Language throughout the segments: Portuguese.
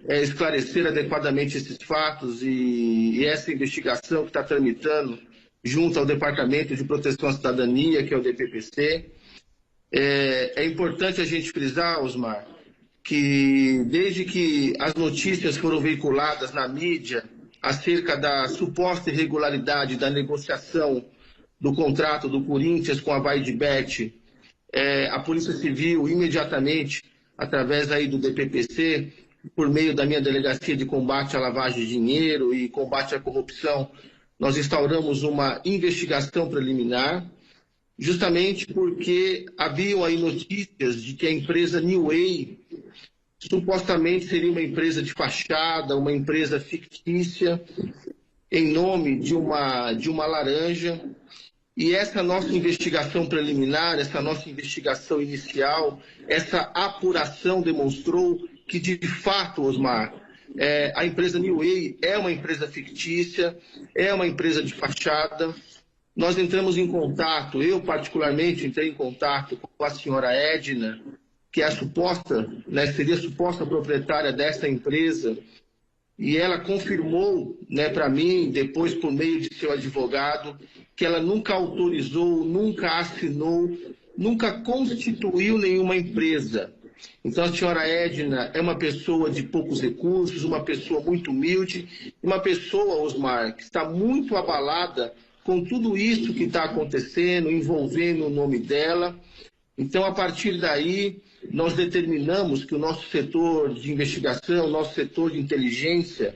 esclarecer adequadamente esses fatos e essa investigação que está tramitando junto ao Departamento de Proteção à Cidadania, que é o DPPC. É importante a gente frisar, Osmar, que desde que as notícias foram veiculadas na mídia acerca da suposta irregularidade da negociação do contrato do Corinthians com a VaidBet, a Polícia Civil imediatamente, através aí do DPPC, por meio da minha Delegacia de Combate à Lavagem de Dinheiro e Combate à Corrupção, nós instauramos uma investigação preliminar, justamente porque haviam aí notícias de que a empresa Newway supostamente seria uma empresa de fachada, uma empresa fictícia, em nome de uma laranja. E essa nossa investigação preliminar, essa nossa investigação inicial, essa apuração demonstrou que, de fato, Osmar, a empresa Newway é uma empresa fictícia, é uma empresa de fachada. Nós entramos em contato, eu particularmente entrei em contato com a senhora Edna, que é a suposta, seria a suposta proprietária dessa empresa, e ela confirmou para mim, depois por meio de seu advogado, que ela nunca autorizou, nunca assinou, nunca constituiu nenhuma empresa. Então a senhora Edna é uma pessoa de poucos recursos, uma pessoa muito humilde, uma pessoa, Osmar, que está muito abalada com tudo isso que está acontecendo, envolvendo o nome dela. Então, a partir daí, nós determinamos que o nosso setor de investigação, o nosso setor de inteligência,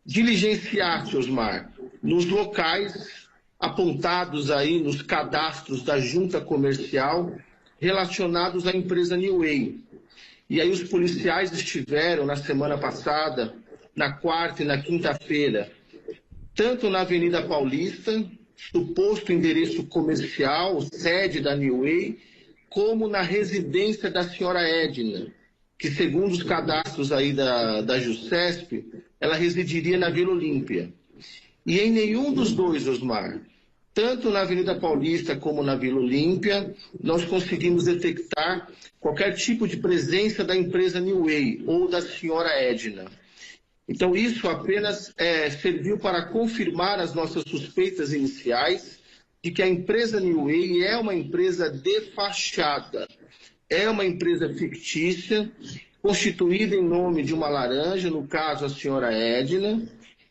diligenciasse, Osmar, nos locais apontados aí nos cadastros da junta comercial relacionados à empresa Newway. E aí os policiais estiveram na semana passada, na quarta e na quinta-feira, tanto na Avenida Paulista, suposto endereço comercial, sede da Newway, como na residência da senhora Edna, que segundo os cadastros aí da JUSCESP, ela residiria na Vila Olímpia. E em nenhum dos dois, Osmar, tanto na Avenida Paulista como na Vila Olímpia, nós conseguimos detectar qualquer tipo de presença da empresa Newway ou da senhora Edna. Então isso apenas serviu para confirmar as nossas suspeitas iniciais de que a empresa Newway é uma empresa de fachada, é uma empresa fictícia, constituída em nome de uma laranja, no caso a senhora Edna,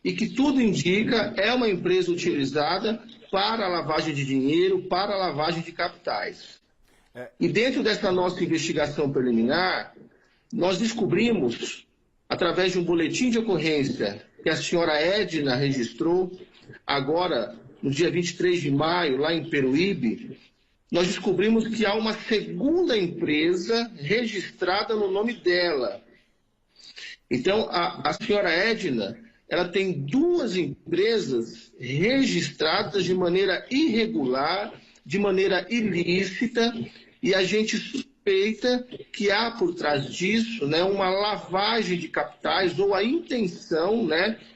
e que tudo indica é uma empresa utilizada para a lavagem de dinheiro, para a lavagem de capitais. E dentro dessa nossa investigação preliminar, nós descobrimos, através de um boletim de ocorrência que a senhora Edna registrou, agora no dia 23 de maio, lá em Peruíbe, nós descobrimos que há uma segunda empresa registrada no nome dela. Então, a senhora Edna, ela tem duas empresas registradas de maneira irregular, de maneira ilícita, e a gente suspeita que há por trás disso uma lavagem de capitais ou a intenção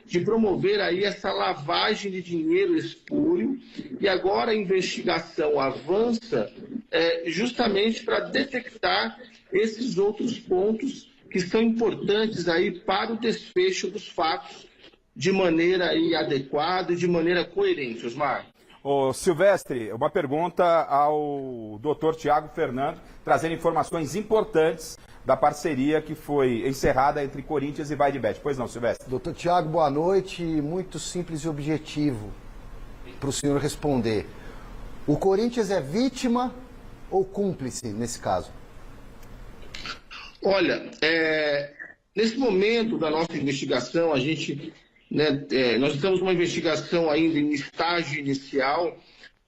de promover aí essa lavagem de dinheiro espúrio. E agora a investigação avança justamente para detectar esses outros pontos que são importantes aí para o desfecho dos fatos de maneira aí adequada e de maneira coerente, Osmar. Ô Silvestre, uma pergunta ao doutor Tiago Fernando, trazendo informações importantes da parceria que foi encerrada entre Corinthians e VaidBet. Pois não, Silvestre? Doutor Tiago, boa noite. Muito simples e objetivo para o senhor responder. O Corinthians é vítima ou cúmplice nesse caso? Olha, nesse momento da nossa investigação, a gente... nós estamos numa investigação ainda em estágio inicial.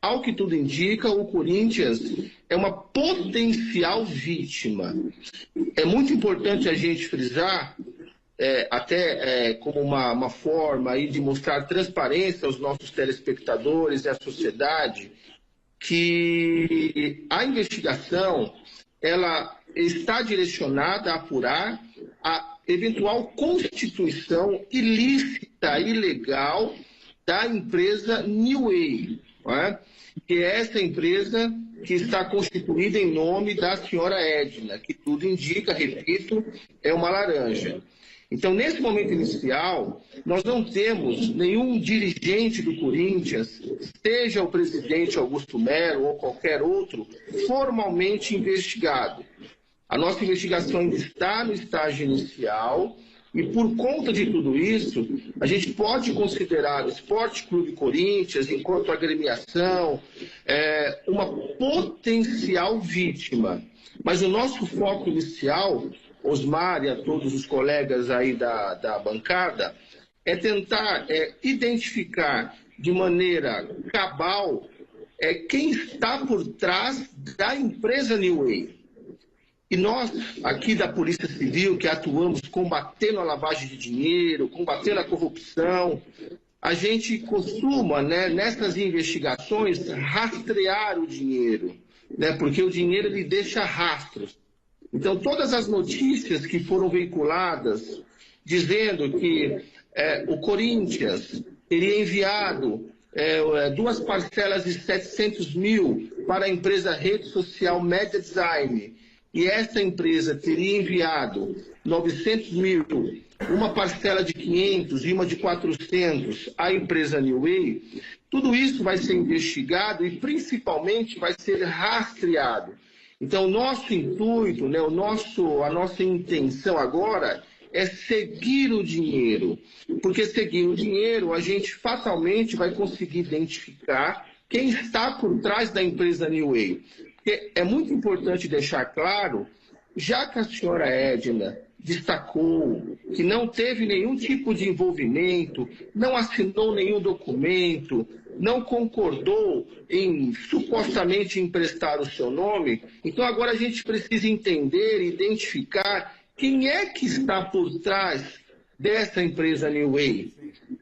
Ao que tudo indica, o Corinthians é uma potencial vítima. É muito importante a gente frisar, como uma forma aí de mostrar transparência aos nossos telespectadores e à sociedade, que a investigação ela está direcionada a apurar a eventual constituição ilícita, ilegal da empresa Newway, que é essa empresa que está constituída em nome da senhora Edna, que tudo indica, repito, é uma laranja. Então, nesse momento inicial, nós não temos nenhum dirigente do Corinthians, seja o presidente Augusto Melo ou qualquer outro, formalmente investigado. A nossa investigação ainda está no estágio inicial e, por conta de tudo isso, a gente pode considerar o Esporte Clube Corinthians, enquanto agremiação, uma potencial vítima. Mas o nosso foco inicial, Osmar e a todos os colegas aí da bancada, é tentar identificar de maneira cabal quem está por trás da empresa New Way. E nós, aqui da Polícia Civil, que atuamos combatendo a lavagem de dinheiro, combatendo a corrupção, a gente costuma, nessas investigações, rastrear o dinheiro, porque o dinheiro ele deixa rastros. Então, todas as notícias que foram veiculadas dizendo que o Corinthians teria enviado 2 parcelas de 700 mil para a empresa rede social Media Design, e essa empresa teria enviado 900 mil, uma parcela de 500 e uma de 400 à empresa New Way, tudo isso vai ser investigado e principalmente vai ser rastreado. Então, o nosso intuito, a nossa intenção agora é seguir o dinheiro, porque seguir o dinheiro a gente fatalmente vai conseguir identificar quem está por trás da empresa New Way. Porque é muito importante deixar claro, já que a senhora Edna destacou que não teve nenhum tipo de envolvimento, não assinou nenhum documento, não concordou em supostamente emprestar o seu nome, então agora a gente precisa entender e identificar quem é que está por trás dessa empresa New Way,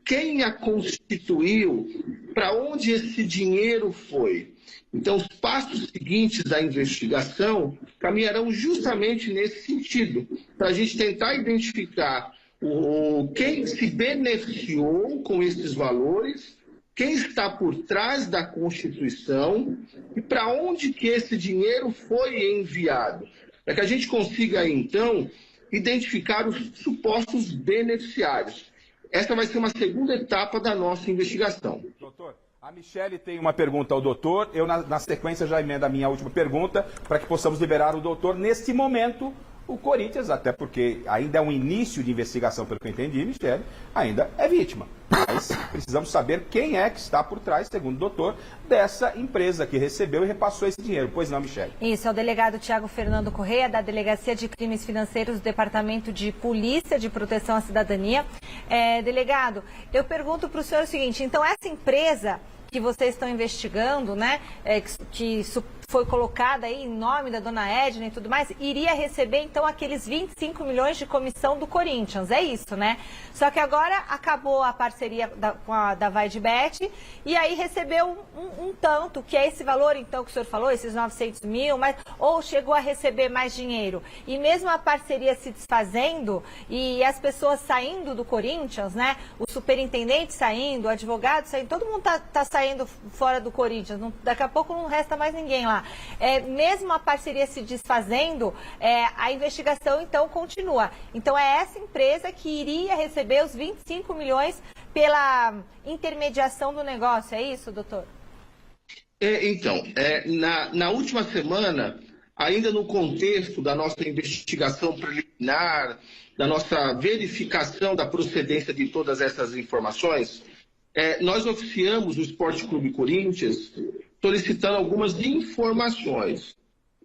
quem a constituiu, para onde esse dinheiro foi. Então, os passos seguintes da investigação caminharão justamente nesse sentido, para a gente tentar identificar quem se beneficiou com esses valores, quem está por trás da Constituição e para onde que esse dinheiro foi enviado. Para que a gente consiga, então, identificar os supostos beneficiários. Essa vai ser uma segunda etapa da nossa investigação. Doutor, a Michele tem uma pergunta ao doutor. Eu, na sequência, já emendo a minha última pergunta para que possamos liberar o doutor. Neste momento, o Corinthians, até porque ainda é um início de investigação, pelo que eu entendi, Michele, ainda é vítima. Mas precisamos saber quem é que está por trás, segundo o doutor, dessa empresa que recebeu e repassou esse dinheiro. Pois não, Michele? Isso, é o delegado Tiago Fernando Correia, da Delegacia de Crimes Financeiros do Departamento de Polícia de Proteção à Cidadania. Delegado, eu pergunto para o senhor o seguinte, então essa empresa que vocês estão investigando, que foi colocada aí em nome da dona Edna e tudo mais, iria receber então aqueles 25 milhões de comissão do Corinthians, é isso, né? Só que agora acabou a parceria da Vai de Bet e aí recebeu um tanto, que é esse valor então que o senhor falou, esses 900 mil, ou chegou a receber mais dinheiro. E mesmo a parceria se desfazendo e as pessoas saindo do Corinthians, o superintendente saindo, o advogado saindo, todo mundo tá saindo fora do Corinthians, daqui a pouco não resta mais ninguém lá. Mesmo a parceria se desfazendo, a investigação então continua. Então é essa empresa que iria receber os 25 milhões pela intermediação do negócio, é isso, doutor? Na última semana, ainda no contexto da nossa investigação preliminar, da nossa verificação da procedência de todas essas informações, nós oficiamos o Esporte Clube Corinthians solicitando algumas informações.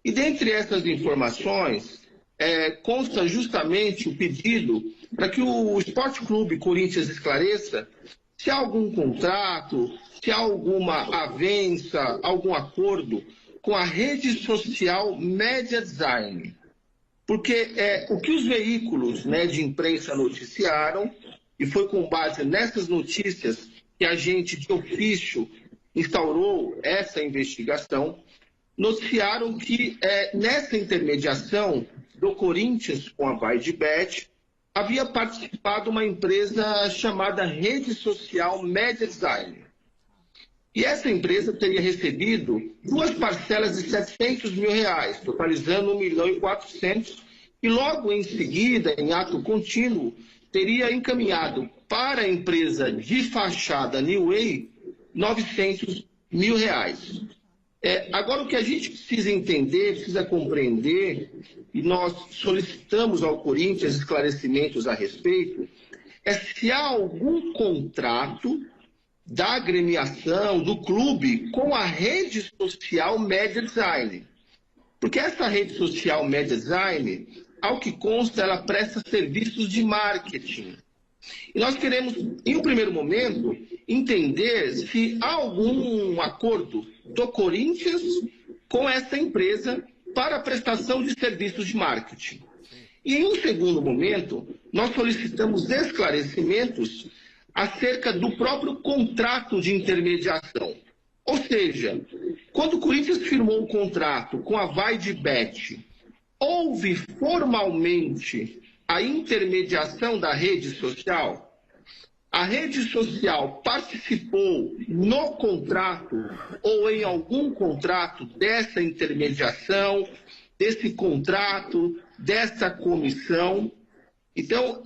E dentre essas informações, consta justamente o pedido para que o Esporte Clube Corinthians esclareça se há algum contrato, se há alguma avença, algum acordo com a rede social Media Design. Porque o que os veículos de imprensa noticiaram, e foi com base nessas notícias que a gente, de ofício, instaurou essa investigação, noticiaram que nessa intermediação do Corinthians com a Vai de Bet, havia participado uma empresa chamada Rede Social Media Design. E essa empresa teria recebido 2 parcelas de 700 mil reais, totalizando 1.400.000, e logo em seguida, em ato contínuo, teria encaminhado para a empresa de fachada New Way R$900 mil. Agora, o que a gente precisa entender, precisa compreender, e nós solicitamos ao Corinthians esclarecimentos a respeito, é se há algum contrato da agremiação, do clube, com a rede social Media Design. Porque essa rede social Media Design, ao que consta, ela presta serviços de marketing. E nós queremos, em um primeiro momento, entender se há algum acordo do Corinthians com essa empresa para a prestação de serviços de marketing. E em um segundo momento, nós solicitamos esclarecimentos acerca do próprio contrato de intermediação. Ou seja, quando o Corinthians firmou o contrato com a VaideBet, houve formalmente a intermediação da rede social? A rede social participou no contrato ou em algum contrato dessa intermediação, desse contrato, dessa comissão? Então,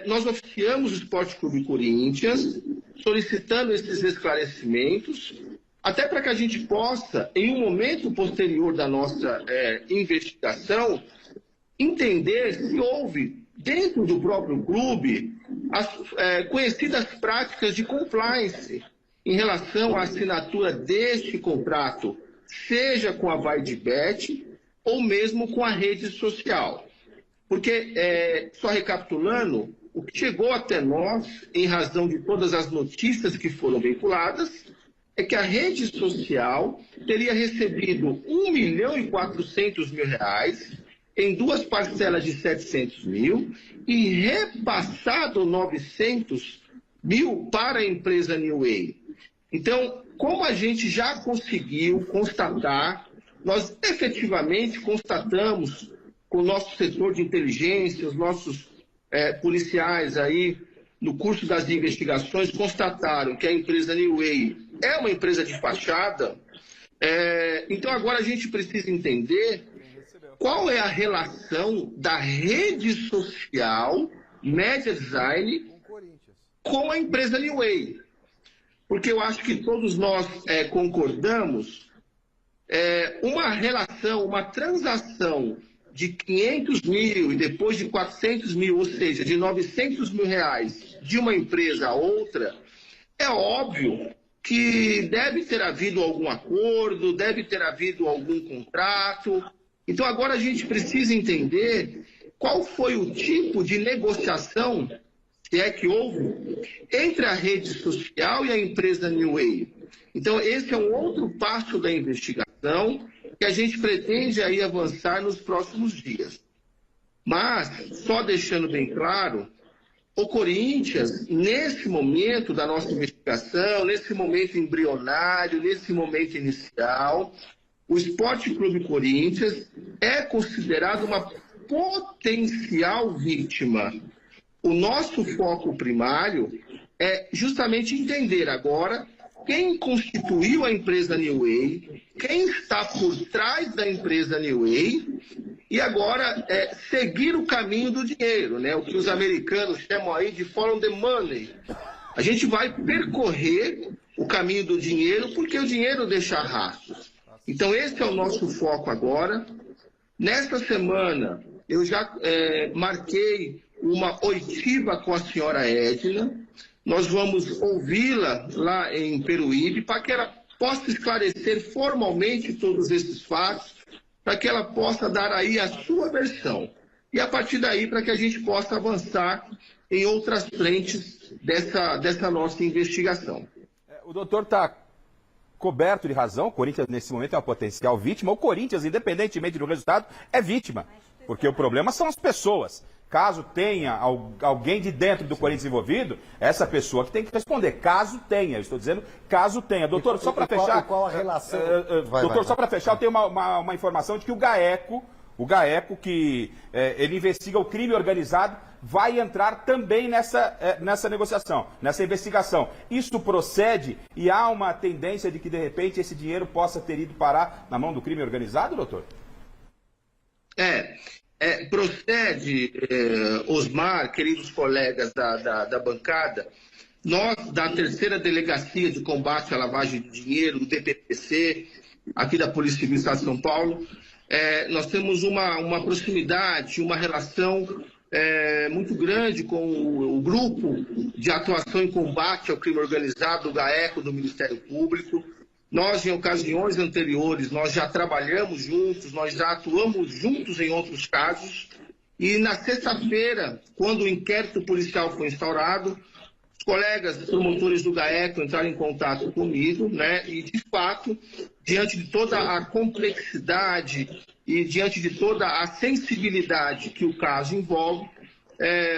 nós oficiamos o Esporte Clube Corinthians, solicitando esses esclarecimentos, até para que a gente possa, em um momento posterior da nossa investigação, entender se houve, dentro do próprio clube, as conhecidas práticas de compliance em relação à assinatura deste contrato, seja com a VaideBet ou mesmo com a rede social. Porque, só recapitulando, o que chegou até nós, em razão de todas as notícias que foram veiculadas, é que a rede social teria recebido R$1.400.000 em 2 parcelas de 700 mil e repassado 900 mil para a empresa New Way. Então, como a gente já conseguiu constatar, nós efetivamente constatamos com o nosso setor de inteligência, os nossos policiais aí, no curso das investigações, constataram que a empresa New Way é uma empresa de fachada. Então, agora a gente precisa entender qual é a relação da rede social Media Design com a empresa New Way. Porque eu acho que todos nós concordamos, uma relação, uma transação de 500 mil e depois de 400 mil, ou seja, de 900 mil reais de uma empresa a outra, é óbvio que deve ter havido algum acordo, deve ter havido algum contrato. Então agora a gente precisa entender qual foi o tipo de negociação, se é que houve, entre a rede social e a empresa New Way. Então esse é um outro passo da investigação que a gente pretende aí avançar nos próximos dias. Mas, só deixando bem claro, o Corinthians, nesse momento da nossa investigação, nesse momento embrionário, nesse momento inicial, o Esporte Clube Corinthians é considerado uma potencial vítima. O nosso foco primário é justamente entender agora quem constituiu a empresa New Way, quem está por trás da empresa New Way, e agora seguir o caminho do dinheiro, né? O que os americanos chamam aí de follow the money. A gente vai percorrer o caminho do dinheiro porque o dinheiro deixa rastros. Então esse é o nosso foco agora. Nesta semana eu já marquei uma oitiva com a senhora Edna. Nós vamos ouvi-la lá em Peruíbe para que ela possa esclarecer formalmente todos esses fatos, para que ela possa dar aí a sua versão. E a partir daí, para que a gente possa avançar em outras frentes dessa nossa investigação. O doutor está coberto de razão. O Corinthians, nesse momento, é uma potencial vítima. O Corinthians, independentemente do resultado, é vítima. Porque o problema são as pessoas. Caso tenha alguém de dentro do Corinthians envolvido, essa pessoa que tem que responder. Caso tenha, eu estou dizendo, caso tenha. Doutor, só para fechar... Qual a relação? Doutor, só para fechar, eu tenho uma informação de que o GAECO, que ele investiga o crime organizado, vai entrar também nessa negociação, nessa investigação. Isso procede e há uma tendência de que, de repente, esse dinheiro possa ter ido parar na mão do crime organizado, doutor? Procede, Osmar, queridos colegas da bancada, nós, da terceira delegacia de combate à lavagem de dinheiro, do DPPC, aqui da Polícia Civil do Estado de São Paulo, nós temos uma proximidade, uma relação muito grande com o grupo de atuação em combate ao crime organizado, do GAECO, do Ministério Público. Nós, em ocasiões anteriores, nós já trabalhamos juntos, nós já atuamos juntos em outros casos. E na sexta-feira, quando o inquérito policial foi instaurado, os colegas promotores do GAECO entraram em contato comigo, né? E, de fato, diante de toda a complexidade e diante de toda a sensibilidade que o caso envolve,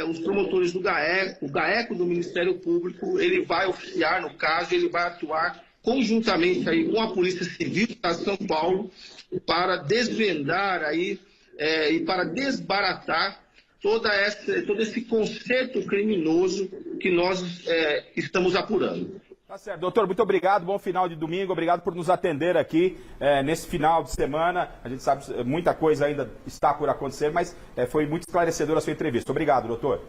os promotores do GAECO, o GAECO do Ministério Público, ele vai oficiar no caso, ele vai atuar conjuntamente aí com a Polícia Civil do Estado de São Paulo para desvendar aí e para desbaratar todo esse conceito criminoso que nós estamos apurando. Tá certo, doutor, muito obrigado, bom final de domingo, obrigado por nos atender aqui nesse final de semana. A gente sabe que muita coisa ainda está por acontecer, mas foi muito esclarecedora a sua entrevista. Obrigado, doutor.